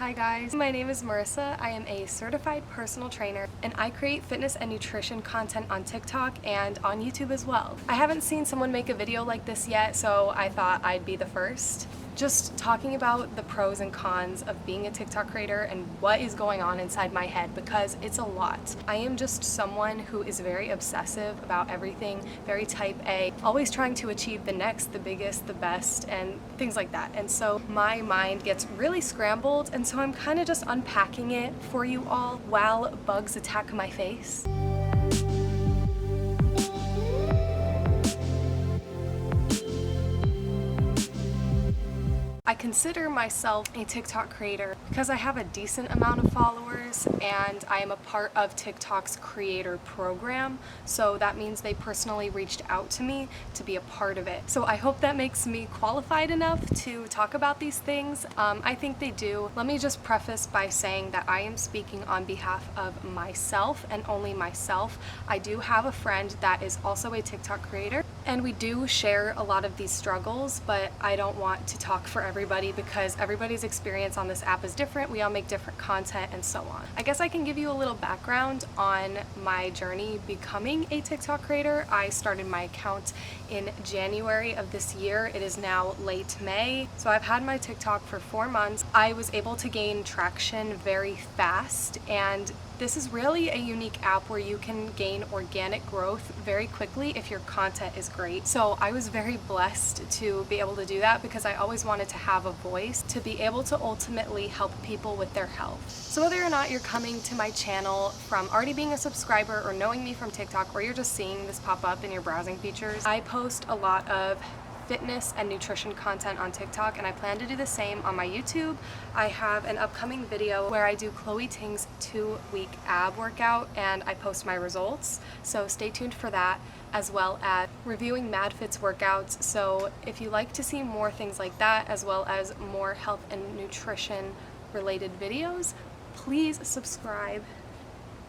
Hi guys, my name is Marissa. I am a certified personal trainer and I create fitness and nutrition content on TikTok and on YouTube as well. I haven't seen someone make a video like this yet, so I thought I'd be the first. Just talking about the pros and cons of being a TikTok creator and what is going on inside my head, because it's a lot. I am just someone who is very obsessive about everything, very type A, always trying to achieve the next, the biggest, the best, and things like that. And so my mind gets really scrambled, and so I'm kind of just unpacking it for you all while bugs attack my face. I consider myself a TikTok creator because I have a decent amount of followers and I am a part of TikTok's creator program, so that means they personally reached out to me to be a part of it. So I hope that makes me qualified enough to talk about these things. I think they do. Let me just preface by saying that I am speaking on behalf of myself and only myself. I do have a friend that is also a TikTok creator and we do share a lot of these struggles, but I don't want to talk for everybody because everybody's experience on this app is different. We all make different content and so on. I guess I can give you a little background on my journey becoming a TikTok creator. I started my account in January of this year. It is now late May. So I've had my TikTok for 4 months. I was able to gain traction very fast, and this is really a unique app where you can gain organic growth very quickly if your content is great. So I was very blessed to be able to do that because I always wanted to have a voice to be able to ultimately help people with their health. So whether or not you're coming to my channel from already being a subscriber or knowing me from TikTok, or you're just seeing this pop up in your browsing features, I post a lot of fitness and nutrition content on TikTok, and I plan to do the same on my YouTube. I have an upcoming video where I do Chloe Ting's 2-week ab workout and I post my results, so stay tuned for that, as well as reviewing MadFit's workouts. So if you like to see more things like that, as well as more health and nutrition related videos, please subscribe.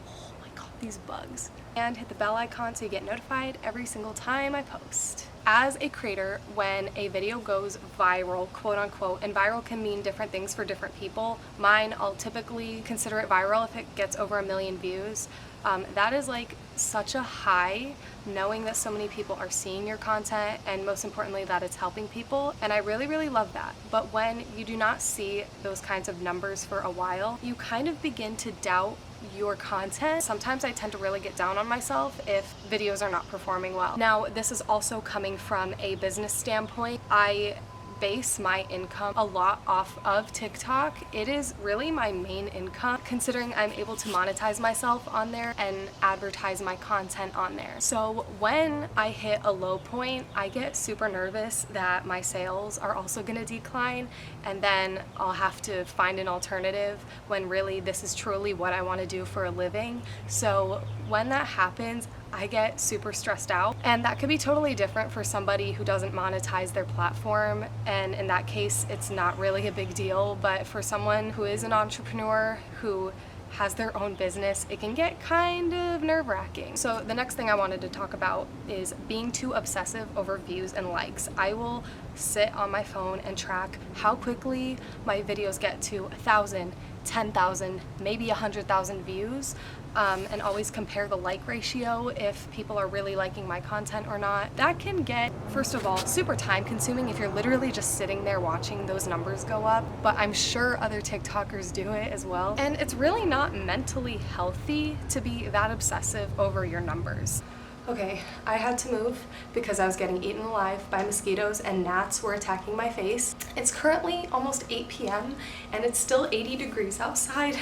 Oh my god, these bugs. And hit the bell icon so you get notified every single time I post. As a creator, when a video goes viral, quote unquote, and viral can mean different things for different people. Mine, I'll typically consider it viral if it gets over 1 million views. That is like such a high, knowing that so many people are seeing your content, and most importantly that it's helping people, and I really, really love that. But when you do not see those kinds of numbers for a while, you kind of begin to doubt your content. Sometimes I tend to really get down on myself if videos are not performing well. Now, this is also coming from a business standpoint. I base my income a lot off of TikTok. It is really my main income, considering I'm able to monetize myself on there and advertise my content on there. So when I hit a low point, I get super nervous that my sales are also going to decline, and then I'll have to find an alternative when really this is truly what I want to do for a living. So when that happens, I get super stressed out, and that could be totally different for somebody who doesn't monetize their platform, and in that case it's not really a big deal. But for someone who is an entrepreneur who has their own business, it can get kind of nerve-wracking. So the next thing I wanted to talk about is being too obsessive over views and likes. I will sit on my phone and track how quickly my videos get to 1,000, 10,000, maybe 100,000 views, and always compare the like ratio if people are really liking my content or not. That can get, first of all, super time consuming if you're literally just sitting there watching those numbers go up, but I'm sure other TikTokers do it as well. And it's really not mentally healthy to be that obsessive over your numbers. Okay, I had to move because I was getting eaten alive by mosquitoes and gnats were attacking my face. It's currently almost 8 p.m. and it's still 80 degrees outside,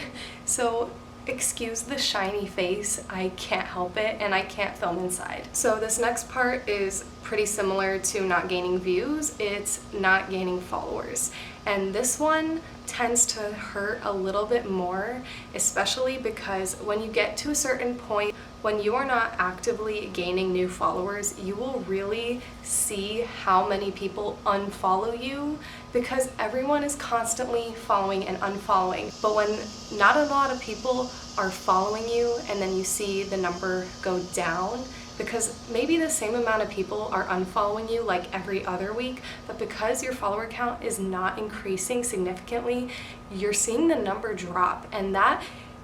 so excuse the shiny face, I can't help it, and I can't film inside. So this next part is pretty similar to not gaining views. It's not gaining followers. And this one tends to hurt a little bit more, especially because when you get to a certain point, when you are not actively gaining new followers, you will really see how many people unfollow you, because everyone is constantly following and unfollowing. But when not a lot of people are following you and then you see the number go down because maybe the same amount of people are unfollowing you like every other week, but because your follower count is not increasing significantly, you're seeing the number drop, and that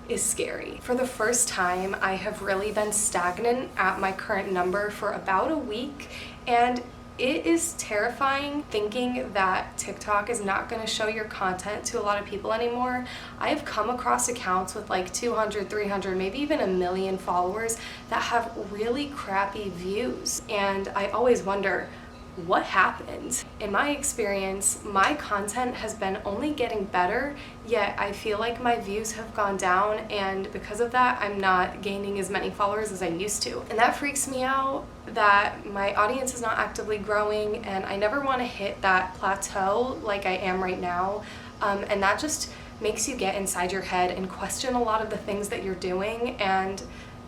is scary. For the first time, I have really been stagnant at my current number for about a week, and it is terrifying thinking that TikTok is not going to show your content to a lot of people anymore. I have come across accounts with like 200, 300, maybe even 1 million followers that have really crappy views, and I always wonder, what happened? In my experience, my content has been only getting better, yet I feel like my views have gone down, and because of that, I'm not gaining as many followers as I used to. And that freaks me out, that my audience is not actively growing, and I never want to hit that plateau like I am right now. And that just makes you get inside your head and question a lot of the things that you're doing, and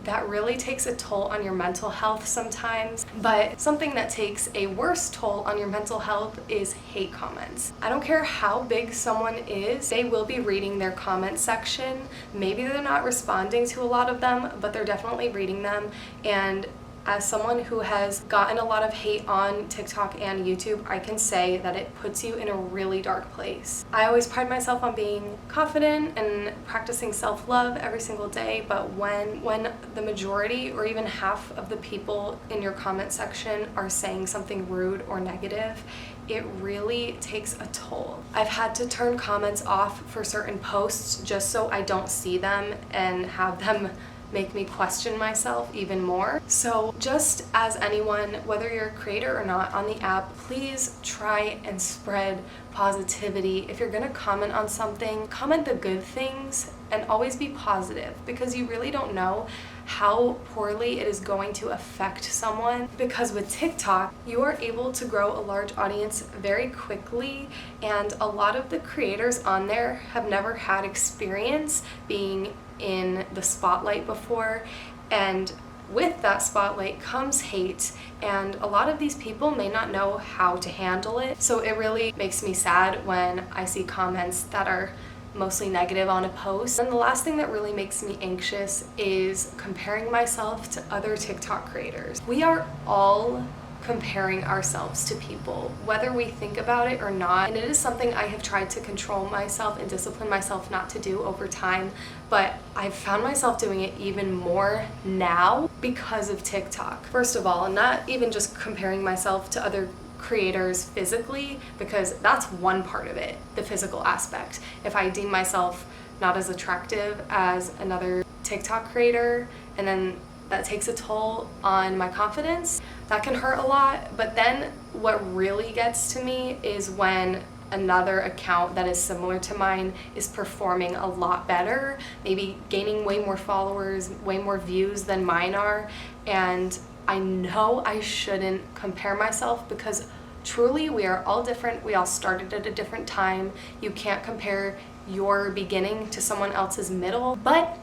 that really takes a toll on your mental health sometimes. But something that takes a worse toll on your mental health is hate comments. I don't care how big someone is, they will be reading their comment section. Maybe they're not responding to a lot of them, but they're definitely reading them. And as someone who has gotten a lot of hate on TikTok and YouTube, I can say that it puts you in a really dark place. I always pride myself on being confident and practicing self-love every single day, but when the majority or even half of the people in your comment section are saying something rude or negative, it really takes a toll. I've had to turn comments off for certain posts just so I don't see them and have them make me question myself even more. So just as anyone, whether you're a creator or not on the app, please try and spread positivity. If you're gonna comment on something, comment the good things and always be positive, because you really don't know how poorly it is going to affect someone. Because with TikTok, you are able to grow a large audience very quickly, and a lot of the creators on there have never had experience being in the spotlight before, and with that spotlight comes hate, and a lot of these people may not know how to handle it. So it really makes me sad when I see comments that are mostly negative on a post. And the last thing that really makes me anxious is comparing myself to other TikTok creators. We are all comparing ourselves to people, whether we think about it or not. And it is something I have tried to control myself and discipline myself not to do over time, but I've found myself doing it even more now because of TikTok. First of all, I'm not even just comparing myself to other creators physically, because that's one part of it, the physical aspect. If I deem myself not as attractive as another TikTok creator, and then that takes a toll on my confidence, that can hurt a lot. But then what really gets to me is when another account that is similar to mine is performing a lot better, maybe gaining way more followers, way more views than mine are. And I know I shouldn't compare myself, because truly we are all different. We all started at a different time. You can't compare your beginning to someone else's middle, but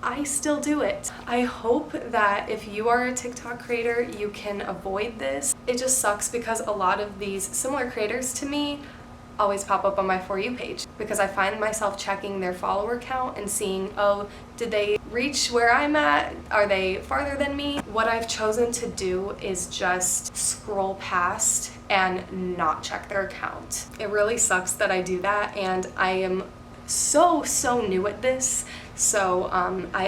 I still do it. I hope that if you are a TikTok creator, you can avoid this. It just sucks because a lot of these similar creators to me always pop up on my For You page, because I find myself checking their follower count and seeing, oh, did they reach where I'm at? Are they farther than me? What I've chosen to do is just scroll past and not check their account. It really sucks that I do that, and I am so new at this. So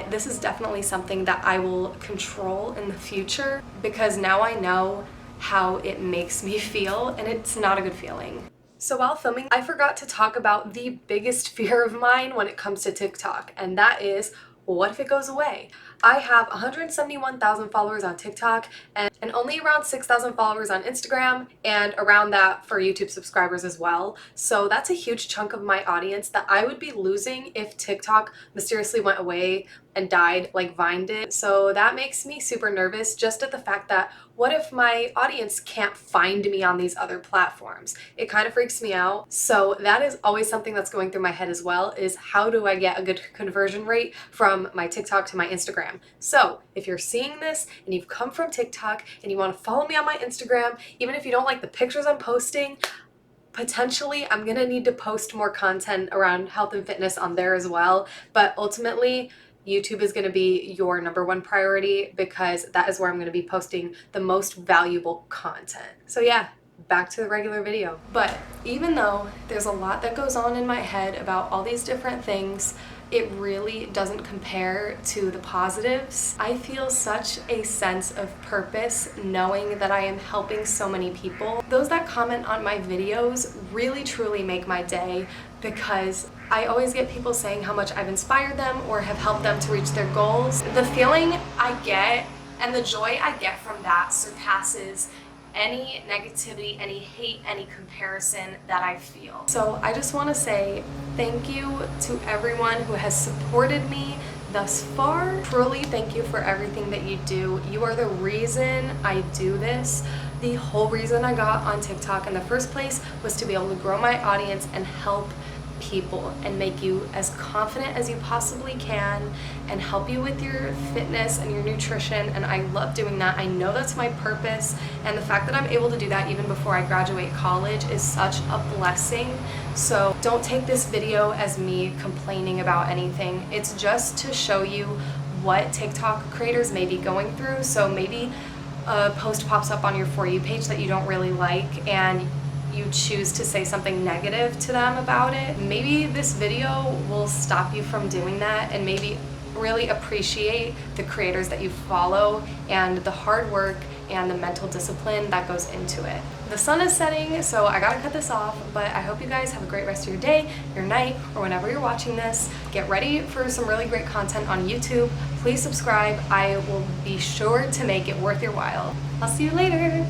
this is definitely something that I will control in the future, because now I know how it makes me feel, and it's not a good feeling. So while filming, I forgot to talk about the biggest fear of mine when it comes to TikTok, and that is, what if it goes away? I have 171,000 followers on TikTok and only around 6,000 followers on Instagram, and around that for YouTube subscribers as well. So that's a huge chunk of my audience that I would be losing if TikTok mysteriously went away and died like Vine did. So that makes me super nervous, just at the fact that what if my audience can't find me on these other platforms? It kind of freaks me out. So that is always something that's going through my head as well, is how do I get a good conversion rate from my TikTok to my Instagram? So if you're seeing this and you've come from TikTok and you want to follow me on my Instagram, even if you don't like the pictures I'm posting, potentially I'm gonna need to post more content around health and fitness on there as well. But ultimately, YouTube is going to be your number one priority, because that is where I'm going to be posting the most valuable content. So yeah, back to the regular video. But even though there's a lot that goes on in my head about all these different things, it really doesn't compare to the positives. I feel such a sense of purpose knowing that I am helping so many people. Those that comment on my videos really truly make my day, because I always get people saying how much I've inspired them or have helped them to reach their goals. The feeling I get and the joy I get from that surpasses any negativity, any hate, any comparison that I feel. So I just want to say thank you to everyone who has supported me thus far. Truly, thank you for everything that you do. You are the reason I do this. The whole reason I got on TikTok in the first place was to be able to grow my audience and help people and make you as confident as you possibly can and help you with your fitness and your nutrition, and I love doing that. I know that's my purpose, and the fact that I'm able to do that even before I graduate college is such a blessing. So don't take this video as me complaining about anything. It's just to show you what TikTok creators may be going through. So maybe a post pops up on your For You page that you don't really like, and you choose to say something negative to them about it. Maybe this video will stop you from doing that, and maybe really appreciate the creators that you follow and the hard work and the mental discipline that goes into it. The sun is setting, so I gotta cut this off, but I hope you guys have a great rest of your day, your night, or whenever you're watching this. Get ready for some really great content on YouTube. Please subscribe. I will be sure to make it worth your while. I'll see you later.